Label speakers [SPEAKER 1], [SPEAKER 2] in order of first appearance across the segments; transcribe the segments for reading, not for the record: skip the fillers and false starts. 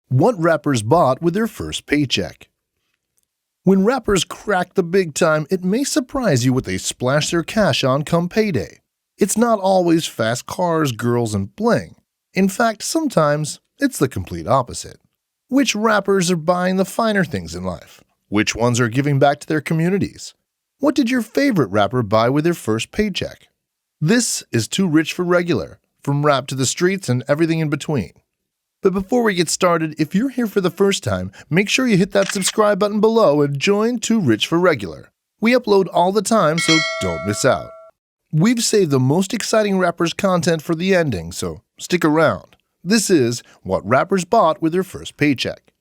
[SPEAKER 1] What rappers bought with their first paycheck. When rappers crack the big time, it may surprise you what they splash their cash on come payday. It's not always fast cars, girls, and bling. In fact, sometimes it's the complete opposite. Which rappers are buying the finer things in life? Which ones are giving back to their communities? What did your favorite rapper buy with their first paycheck? This is Too Rich for Regular, from rap to the streets and everything in between. But before we get started, if you're here for the first time, make sure you hit that subscribe button below and join Too Rich for Regular. We upload all the time, so don't miss out. We've saved the most exciting rappers' content for the ending, so stick around. This is what rappers bought with their first paycheck.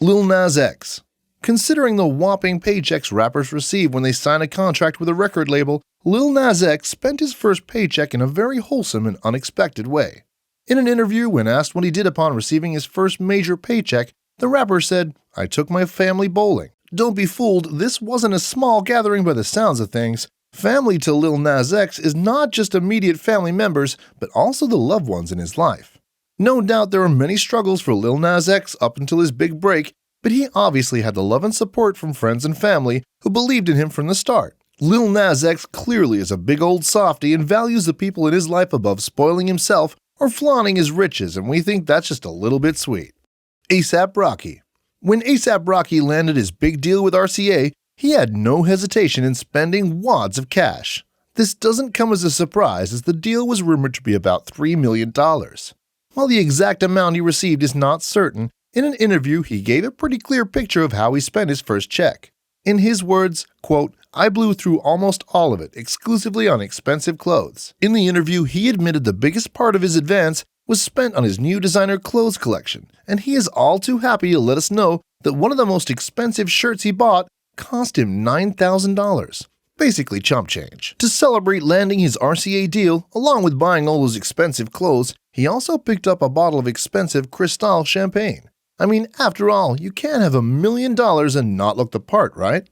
[SPEAKER 1] Lil Nas X. Considering the whopping paychecks rappers receive when they sign a contract with a record label, Lil Nas X spent his first paycheck in a very wholesome and unexpected way. In an interview, when asked what he did upon receiving his first major paycheck, the rapper said, "I took my family bowling." Don't be fooled, this wasn't a small gathering by the sounds of things. Family to Lil Nas X is not just immediate family members, but also the loved ones in his life. No doubt there were many struggles for Lil Nas X up until his big break, but he obviously had the love and support from friends and family who believed in him from the start. Lil Nas X clearly is a big old softy and values the people in his life above spoiling himself or flaunting his riches, and we think that's just a little bit sweet. A$AP Rocky. When A$AP Rocky landed his big deal with RCA, he had no hesitation in spending wads of cash. This doesn't come as a surprise, as the deal was rumored to be about $3 million. While the exact amount he received is not certain, in an interview he gave a pretty clear picture of how he spent his first check. In his words, quote, "I blew through almost all of it, exclusively on expensive clothes." In the interview, he admitted the biggest part of his advance was spent on his new designer clothes collection, and he is all too happy to let us know that one of the most expensive shirts he bought cost him $9,000. Basically chump change. To celebrate landing his RCA deal, along with buying all those expensive clothes, he also picked up a bottle of expensive Cristal champagne. I mean, after all, you can't have $1 million and not look the part, right?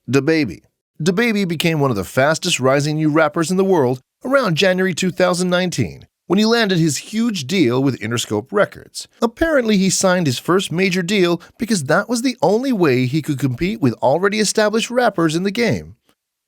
[SPEAKER 1] DaBaby. DaBaby became one of the fastest rising new rappers in the world around January 2019, when he landed his huge deal with Interscope Records. Apparently, he signed his first major deal because that was the only way he could compete with already established rappers in the game.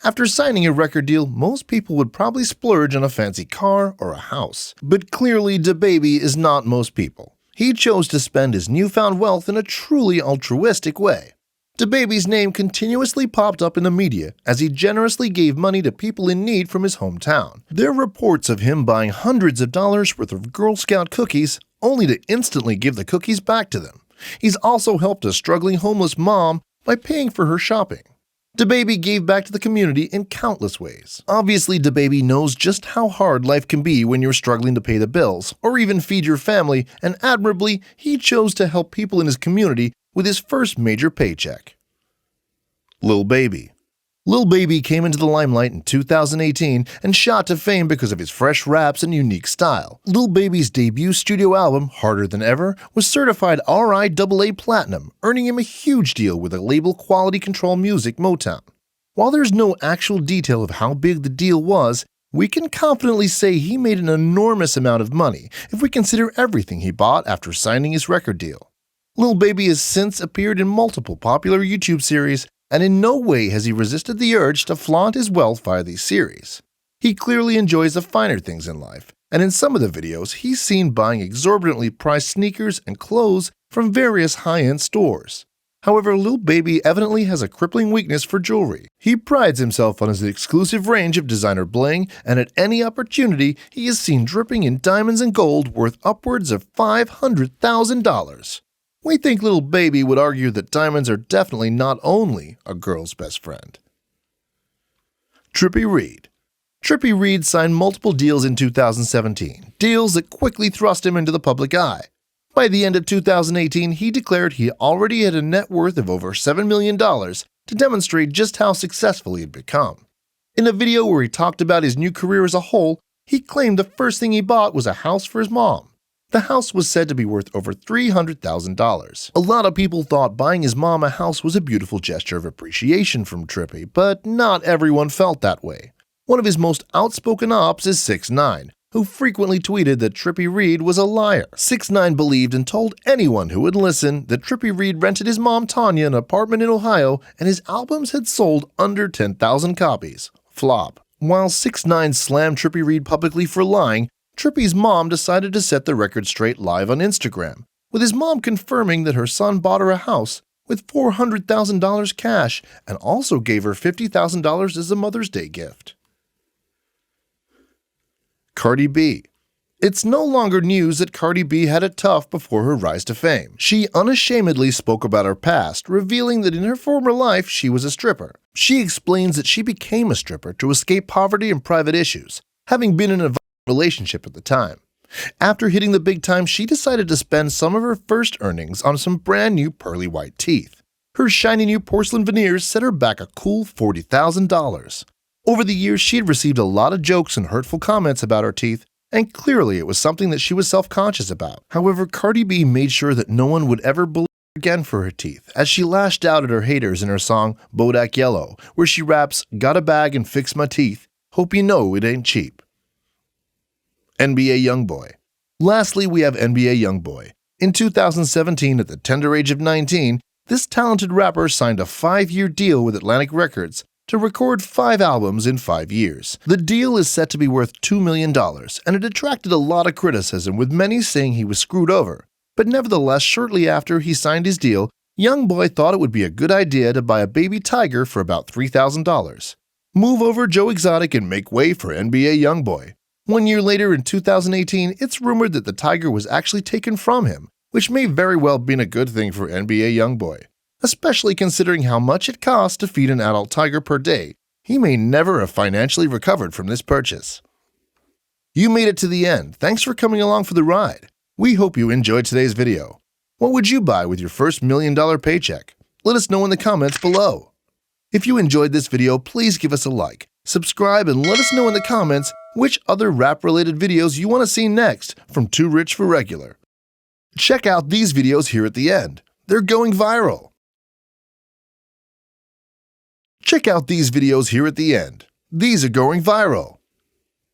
[SPEAKER 1] After signing a record deal, most people would probably splurge on a fancy car or a house. But clearly, DaBaby is not most people. He chose to spend his newfound wealth in a truly altruistic way. DaBaby's name continuously popped up in the media as he generously gave money to people in need from his hometown. There are reports of him buying hundreds of dollars worth of Girl Scout cookies, only to instantly give the cookies back to them. He's also helped a struggling homeless mom by paying for her shopping. DaBaby gave back to the community in countless ways. Obviously, DaBaby knows just how hard life can be when you're struggling to pay the bills, or even feed your family, and admirably, he chose to help people in his community with his first major paycheck. Lil Baby. Lil Baby came into the limelight in 2018 and shot to fame because of his fresh raps and unique style. Lil Baby's debut studio album, Harder Than Ever, was certified RIAA Platinum, earning him a huge deal with the label Quality Control Music Motown. While there's no actual detail of how big the deal was, we can confidently say he made an enormous amount of money if we consider everything he bought after signing his record deal. Lil Baby has since appeared in multiple popular YouTube series, and in no way has he resisted the urge to flaunt his wealth via these series. He clearly enjoys the finer things in life, and in some of the videos he's seen buying exorbitantly priced sneakers and clothes from various high-end stores. However, Lil Baby evidently has a crippling weakness for jewelry. He prides himself on his exclusive range of designer bling, and at any opportunity he is seen dripping in diamonds and gold worth upwards of $500,000. We think Lil Baby would argue that diamonds are definitely not only a girl's best friend. Trippi Read. Trippi Read signed multiple deals in 2017, deals that quickly thrust him into the public eye. By the end of 2018, he declared he already had a net worth of over $7 million to demonstrate just how successful he had become. In a video where he talked about his new career as a whole, he claimed the first thing he bought was a house for his mom. The house was said to be worth over $300,000. A lot of people thought buying his mom a house was a beautiful gesture of appreciation from Trippi, but not everyone felt that way. One of his most outspoken ops is 6ix9ine, who frequently tweeted that Trippi Read was a liar. 6ix9ine believed and told anyone who would listen that Trippi Read rented his mom Tanya an apartment in Ohio and his albums had sold under 10,000 copies. Flop. While 6ix9ine slammed Trippi Read publicly for lying, Trippi's mom decided to set the record straight live on Instagram, with his mom confirming that her son bought her a house with $400,000 cash and also gave her $50,000 as a Mother's Day gift. Cardi B. It's no longer news that Cardi B had it tough before her rise to fame. She unashamedly spoke about her past, revealing that in her former life she was a stripper. She explains that she became a stripper to escape poverty and private issues, having been in a relationship at the time. After hitting the big time, she decided to spend some of her first earnings on some brand new pearly white teeth. Her shiny new porcelain veneers set her back a cool $40,000. Over the years, she had received a lot of jokes and hurtful comments about her teeth, and clearly it was something that she was self-conscious about. However, Cardi B made sure that no one would ever believe her again for her teeth, as she lashed out at her haters in her song Bodak Yellow, where she raps, "Got a bag and fix my teeth, hope you know it ain't cheap." NBA Youngboy. Lastly, we have NBA Youngboy. In 2017, at the tender age of 19, this talented rapper signed a 5-year deal with Atlantic Records to record 5 albums in 5 years. The deal is set to be worth $2 million, and it attracted a lot of criticism, with many saying he was screwed over. But nevertheless, shortly after he signed his deal, Youngboy thought it would be a good idea to buy a baby tiger for about $3,000. Move over Joe Exotic and make way for NBA Youngboy. 1 year later, in 2018, it's rumored that the tiger was actually taken from him, which may very well have been a good thing for NBA Youngboy, especially considering how much it costs to feed an adult tiger per day. He may never have financially recovered from this purchase. You made it to the end. Thanks for coming along for the ride. We hope you enjoyed today's video. What would you buy with your first $1 million paycheck? Let us know in the comments below. If you enjoyed this video, please give us a like, subscribe, and let us know in the comments which other rap-related videos you want to see next from Too Rich for Regular. Check out these videos here at the end. They're going viral. Check out these videos here at the end. These are going viral.